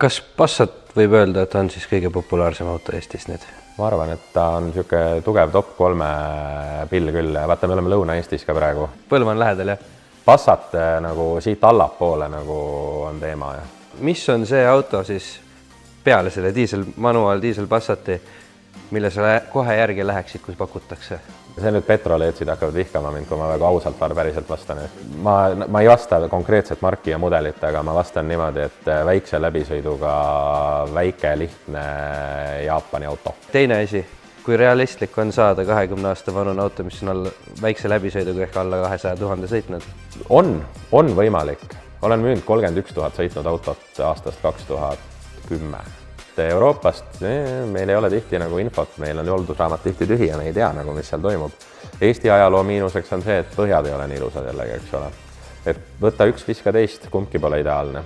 Kas Passat võib öelda, et on siis kõige populaarsem auto Eestis nüüd? Ma arvan, et ta on niisugune tugev top 3 pill küll. Vaata, me oleme Lõuna-Eestis ka praegu. Põlva on lähedal, jah? Passat nagu siit allapoole nagu on teema. Mis on see auto siis peale selle manuaal diisel Passati, mille sa kohe järgi läheksid, kui pakutakse? See nüüd petroleetsid hakkavad vihkama mind, kui ma väga ausalt päriselt vastan. Ma ei vasta konkreetset marki ja mudelit, aga ma vastan niimoodi, et väikse läbisõiduga väike, lihtne Jaapani auto. Teine asi, kui realistlik on saada 20 aasta vanune auto, mis on väikse läbisõiduga ehk alla 200 000 sõitnud? On võimalik. Olen müünud 31 000 sõitnud autot aastast 2010. Euroopast meil ei ole tihti nagu infot, meil on hooldusraamat tihti tühi ja me ei tea, nagu, mis seal toimub. Eesti ajaloo miinuseks on see, et põhjad ei ole nii ilusad jällegi, eks ole. Et võtta üks, viska teist, kumbki pole ideaalne.